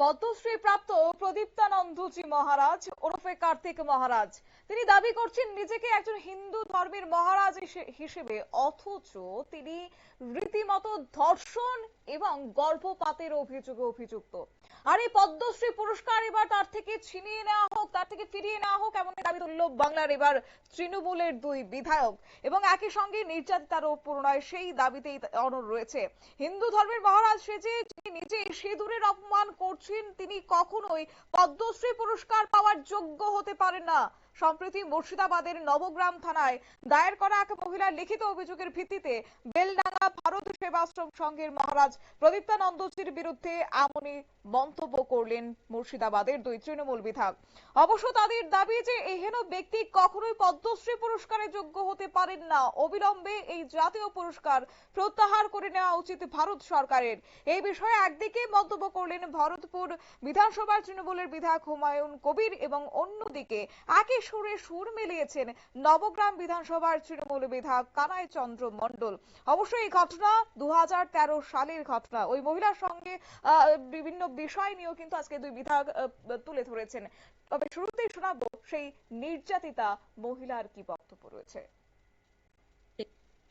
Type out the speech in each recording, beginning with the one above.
পদ্মশ্রী প্রাপ্ত প্রদীপ্তানন্দজি মহারাজ ওরফে কার্তিক মহারাজ তিনি দাবি করছেন নিজেকে একজন হিন্দু ধর্মের মহারাজ হিসেবে, অথচ তিনি রীতিমতো ধর্ষণ এবং গর্ভপাতের অভিযোগে অভিযুক্ত। আর এই পদ্মশ্রী পুরস্কার এবার তার থেকে ছিনিয়ে নেওয়া হোক, তার থেকে ফিরিয়ে নেওয়া হোক, এমন দাবি তুলল বাংলার এবার তৃণমূলের দুই বিধায়ক। এবং একই সঙ্গে নির্যাতিতার পুনরায় সেই দাবিতেই অনড় রয়েছে। হিন্দু ধর্মের মহারাজ সেজে তিনি নিজে সিঁদুরের অপমান করছেন, তিনি কখনোই পদ্মশ্রী পুরস্কার পাওয়ার যোগ্য হতে পারেন না। সম্প্রতি মুর্শিদাবাদের নবগ্রাম থানায় দায়ের করা এক মহিলার লিখিত অভিযোগের ভিত্তিতে বেলডাঙ্গা ভারত সেবাশ্রম সংঘের মহারাজ প্রদীপ্তানন্দজির বিরুদ্ধে এমনই মন্তব্য করলেন মুর্শিদাবাদের দুই তৃণমূল বিধায়ক। অবশ্য তাদের দাবি যে এই হেন ব্যক্তি কখনোই পদ্মশ্রী পুরস্কারের যোগ্য হতে পারেন না। অবিলম্বে এই জাতীয় পুরস্কার প্রত্যাহার করে নেওয়া উচিত ভারত সরকারের। এই বিষয়ে একদিকে মন্তব্য করলেন ভরতপুর বিধানসভার তৃণমূলের বিধায়ক হুমায়ুন কবির এবং অন্যদিকে একই সুরে সুর মিলিয়েছেন নবগ্রাম বিধানসভার তৃণমূল বিধায়ক কানাই চন্দ্র মণ্ডল। অবশ্য এই ঘটনা 2013 সালের ঘটনা। ওই মহিলার সঙ্গে বিভিন্ন বিষয় নিয়েও কিন্তু আজকে দুই বিধায়ক তুলে ধরেছেন। তবে শুরুতেই শোনাবো সেই নির্যাতিতা মহিলার কি বক্তব্য রয়েছে।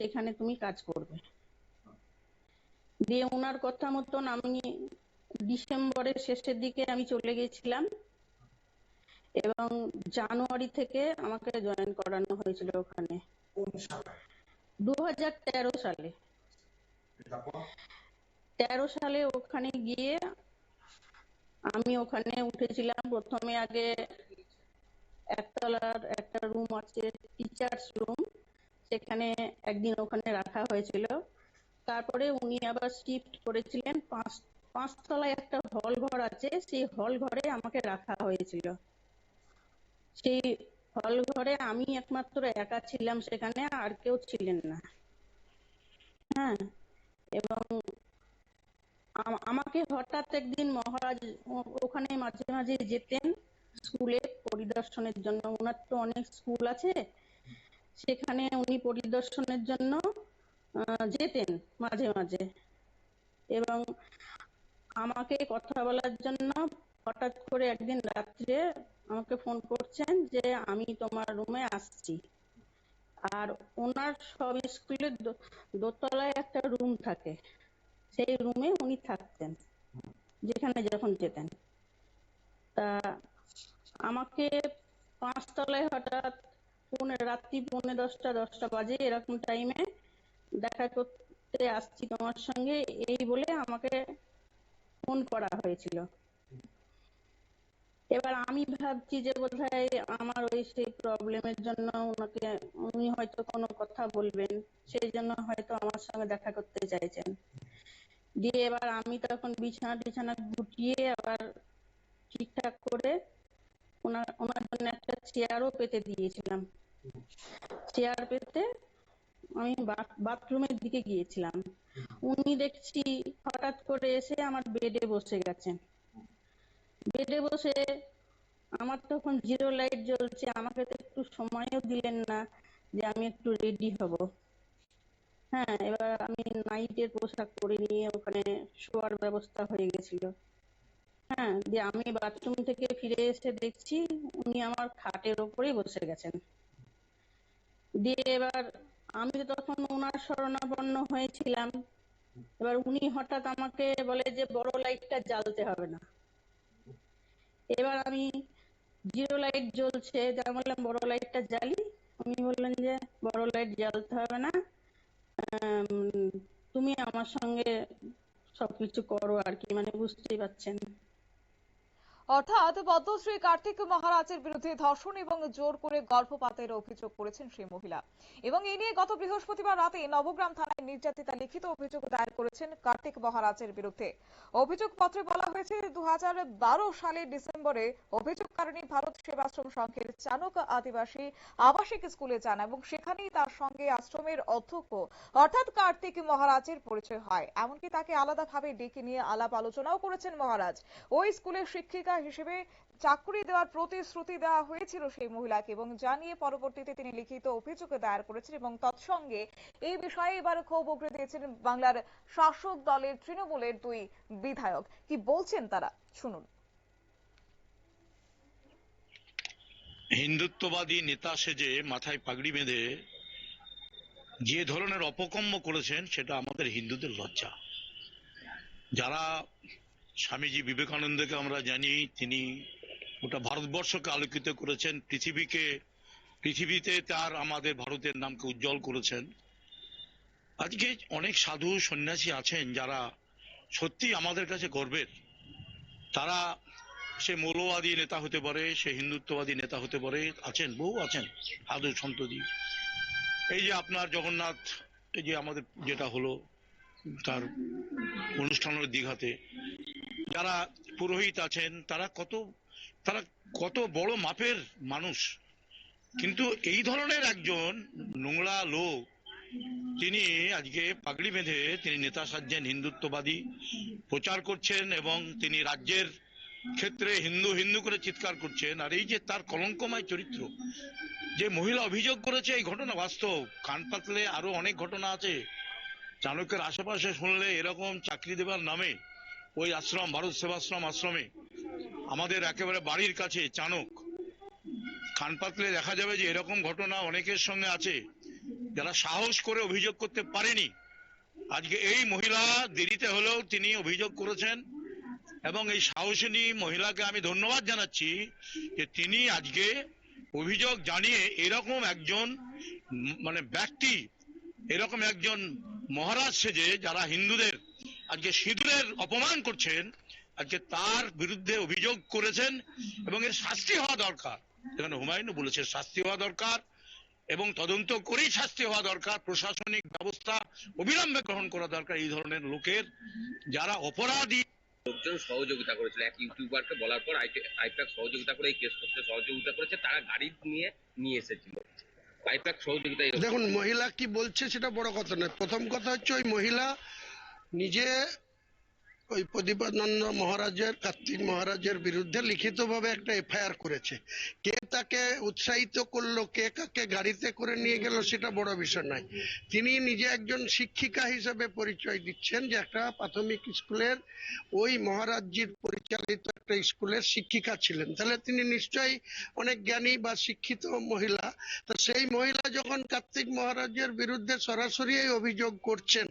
এখানে তুমি কাজ করবে দিয়ে ওনার কথা মতন আমি ডিসেম্বরের শেষের দিকে আমি চলে গেছিলাম এবং জানুয়ারি থেকে আমাকে জয়েন করানো হয়েছিল ওখানে। 2013 সালে 13 সালে ওখানে গিয়ে আমি ওখানে উঠেছিলাম। প্রথমে আগে একতলার একটা রুম আছে, টিচার্স রুম, সেখানে একদিন ওখানে রাখা হয়েছিল। তারপরে উনি আবার শিফট করেছিলেন পাঁচতলায় একটা হল ঘর আছে, সেই হল ঘরে আমাকে রাখা হয়েছিল। সেই হল ঘরে আমি একমাত্র একা ছিলাম, সেখানে আর কেউ ছিলেন না। হ্যাঁ, এবং আমাকে হঠাৎ একদিন মহারাজ ওখানে মাঝে মাঝে যেতেন স্কুলে পরিদর্শনের জন্য। ওনার তো অনেক স্কুল আছে, সেখানে উনি পরিদর্শনের জন্য যেতেন মাঝে মাঝে। এবং আমাকে কথা বলার জন্য হঠাৎ করে একদিন রাত্রে আমাকে ফোন করছেন যে আমি তোমার রুমে আসছি। আর ওনার সব স্কুলের দোতলায় একটা রুম থাকে, সেই রুমে উনি থাকতেন যেখানে যখন যেতেন। তা আমাকে পাঁচতলায় হঠাৎ রাত্রি 10:30 বাজে এরকম টাইমে দেখা করতে আসছি তোমার সঙ্গে, এই বলে আমাকে ফোন করা হয়েছিল। এবার আমি ভাবছি যে বোধহয় আমার ওই সেই প্রবলেমের জন্য উনি হয়তো কোনো কথা বলবেন, সেই জন্য হয়তো আমার সঙ্গে দেখা করতে চাইছেন। দিয়ে এবার আমি তখন বিছানা গুটিয়ে আবার ঠিকঠাক করে ওনার জন্য একটা চেয়ারও পেতে দিয়েছিলাম। চেয়ার পেতে আমি বাথরুমের দিকে গিয়েছিলাম। উনি দেখছি হঠাৎ করে এসে আমার বেডে বসে গেছেন। বেডে বসে আমার তখন জিরো লাইট জ্বলছে, আমাকে তো একটু সময়ও দিলেন না যে আমি একটু রেডি হব। হ্যাঁ, এবার আমি নাইটের পোশাক পরে নিয়ে ওখানে শোয়ার ব্যবস্থা হয়ে গেছিল। হ্যাঁ, দিয়ে আমি বাথরুম থেকে ফিরে এসে দেখছি উনি আমার খাটের ওপরেই বসে গেছেন। দিয়ে এবার আমি তখন ওনার শরণাপন্ন হয়েছিলাম। এবার উনি হঠাৎ আমাকে বলে যে বড় লাইটটা জ্বালতে হবে না। এবার আমি জিরো লাইট জ্বলছে, যা বললাম বড় লাইটটা জ্বালি। উনি বললেন যে বড় লাইট জ্বালতে হবে না, তুমি আমার সঙ্গে সবকিছু করো আর কি, মানে বুঝতেই পারছেন। অর্থাৎ পদ্মশ্রী কার্তিক মহারাজের বিরুদ্ধে ধর্ষণ এবং জোর করে গর্ভপাতের অভিযোগ করেছেন সেই মহিলা। এবং এ নিয়ে গত বৃহস্পতিবার রাতে নবগ্রাম থানায় নির্যাতিতা লিখিত অভিযোগ দায়ের করেছেন কার্তিক মহারাজের বিরুদ্ধে। অভিযোগপত্রে বলা হয়েছে 2012 সালের ডিসেম্বরে অভিযোগকারিণী ভারত সেবাশ্রম সংঘের চানক আদিবাসী আবাসিক স্কুলে যান এবং সেখানেই তার সঙ্গে আশ্রমের অধ্যক্ষ অর্থাৎ কার্তিক মহারাজের পরিচয় হয়। এমনকি তাকে আলাদাভাবে ডেকে নিয়ে আলাপ আলোচনাও করেছেন মহারাজ। ওই স্কুলের শিক্ষিকা হিসেবে চাকরি দেওয়ার প্রতিশ্রুতি দেওয়া হয়েছিল সেই মহিলাকে, এবং জানিয়ে পরবর্তীতে তিনি লিখিত অভিযোগ দায়ের করেছেন। এবং তৎসঙ্গে এই বিষয়ে এবার ক্ষোভ উগরে দিয়েছেন বাংলার শাসক দলের তৃণমূলের দুই বিধায়ক। কি বলছেন তারা, শুনুন। হিন্দুত্ববাদী নেতা সেজে মাথায় পাগড়ি বেঁধে যে ধরনের অপকর্ম করেছেন সেটা আমাদের হিন্দুদের লজ্জা। যারা স্বামীজি বিবেকানন্দকে আমরা জানি, তিনি গোটা ভারতবর্ষকে আলোকিত করেছেন, পৃথিবীতে তার আমাদের ভারতের নামকে উজ্জ্বল করেছেন। আজকে অনেক সাধু সন্ন্যাসী আছেন যারা সত্যি আমাদের কাছে গর্বের। তারা সে মৌলবাদী নেতা হতে পারে, সে হিন্দুত্ববাদী নেতা হতে পারে, আছেন, বহু আছেন সাধু সন্তদি। এই যে আপনার জগন্নাথ, এই যে আমাদের যেটা হলো তার অনুষ্ঠান হলো দীঘাতে, যারা পুরোহিত আছেন তারা কত বড় মাপের মানুষ। কিন্তু এই ধরনের একজন নোংরা লোক, তিনি আজকে পাগড়ি বেঁধে তিনি নেতা সাজছেন, হিন্দুত্ববাদী প্রচার করছেন এবং তিনি রাজ্যের ক্ষেত্রে হিন্দু হিন্দু করে চিৎকার করছেন। আর এই যে তার কলঙ্কময় চরিত্র, যে মহিলা অভিযোগ করেছে এই ঘটনা বাস্তব, কান পাতলে আরো অনেক ঘটনা আছে। চাণক্যের আশেপাশে শুনলে এরকম চাকরি দেবার নামে ওই আশ্রম, ভারত সেবাশ্রম আশ্রমে আমাদের একেবারে বাড়ির কাছে চাণক, কান পাতলে দেখা যাবে যে এরকম ঘটনা অনেকের সঙ্গে আছে যারা সাহস করে অভিযোগ করতে পারেনি। আজকে এই মহিলা দেরিতে হলেও তিনি অভিযোগ করেছেন এবং এই সাহসিনী মহিলাকে আমি ধন্যবাদ জানাচ্ছি যে তিনি আজকে অভিযোগ জানিয়ে এরকম একজন ব্যক্তি, এরকম একজন মহারাজ সেজে যারা হিন্দুদের আজকে সিঁদুরের অপমান করছেন, আজকে তার বিরুদ্ধে অভিযোগ করেছেন এবং এর শাস্তি হওয়া দরকার। এখানে হুমায়ুনও বলেছে শাস্তি হওয়া দরকার এবং তদন্ত করেই শাস্তি হওয়া দরকার। প্রশাসনিক ব্যবস্থা অবিলম্বে গ্রহণ করা দরকার এই ধরনের লোকের, যারা অপরাধী। লোকজন সহযোগিতা করেছিল, এক ইউটিউবারকে বলার পর আইপ্যাক সহযোগিতা করে এই কেস করতে সহযোগিতা করেছে, তারা গাড়ি নিয়ে এসেছিল। আইপ্যাক সহযোগিতা। দেখুন, মহিলা কি বলছে সেটা বড় কথা নয়। প্রথম কথা হচ্ছে ওই মহিলা নিজে ওই প্রদীপানন্দ মহারাজের, কার্তিক মহারাজের বিরুদ্ধে লিখিতভাবে একটা এফআইআর করেছে। কে তাকে উৎসাহিত করলো, কে কাকে গাড়িতে করে নিয়ে গেল সেটা বড় বিষয় নয়। তিনি নিজে একজন শিক্ষিকা হিসেবে পরিচয় দিচ্ছেন যে একটা প্রাথমিক স্কুলের, ওই মহারাজজির পরিচালিত একটা স্কুলের শিক্ষিকা ছিলেন। তাহলে তিনি নিশ্চয়ই অনেক জ্ঞানী বা শিক্ষিত মহিলা। তো সেই মহিলা যখন কার্তিক মহারাজের বিরুদ্ধে সরাসরি অভিযোগ করছেন,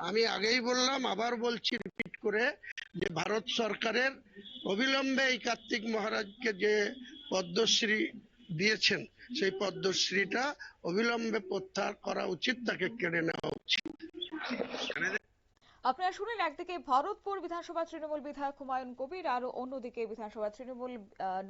আমি আগেই বললাম, আবার বলছি রিপিট করে, যে ভারত সরকারের অবিলম্বে এই কার্তিক মহারাজকে যে পদ্মশ্রী দিয়েছেন সেই পদ্মশ্রীটা অবিলম্বে প্রত্যাহার করা উচিত, তাকে কেড়ে নেওয়া উচিত। আপনারা শুনলেন একদিকে ভরতপুর বিধানসভা তৃণমূল বিধায়ক হুমায়ুন কবির, আর অন্যদিকে বিধানসভা তৃণমূল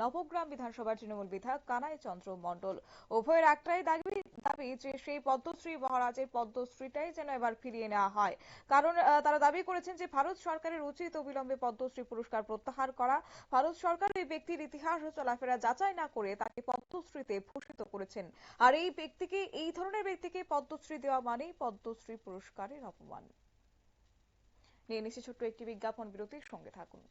নবগ্রাম বিধানসভা তৃণমূল বিধায়ক কানাই চন্দ্র মণ্ডল। উভয়ের একটাই দাবি যে সেই পদ্মশ্রী মহারাজের পদ্মশ্রীটাই যেন এবার ফিরিয়ে নেওয়া হয়। কারণ তারা দাবি করেছেন যে ভারত সরকারের উচিত অবিলম্বে পদ্মশ্রী পুরস্কার প্রত্যাহার করা। ভারত সরকার এই ব্যক্তির ইতিহাস ও চলাফেরা যাচাই না করে তাকে পদ্মশ্রীতে ভূষিত করেছেন। আর এই ধরনের ব্যক্তিকে পদ্মশ্রী দেওয়া মানেই পদ্মশ্রী পুরস্কারের অপমান। নিয়ে নিচ্ছে ছোট্ট একটি বিজ্ঞাপন বিরতির, সঙ্গে থাকুন।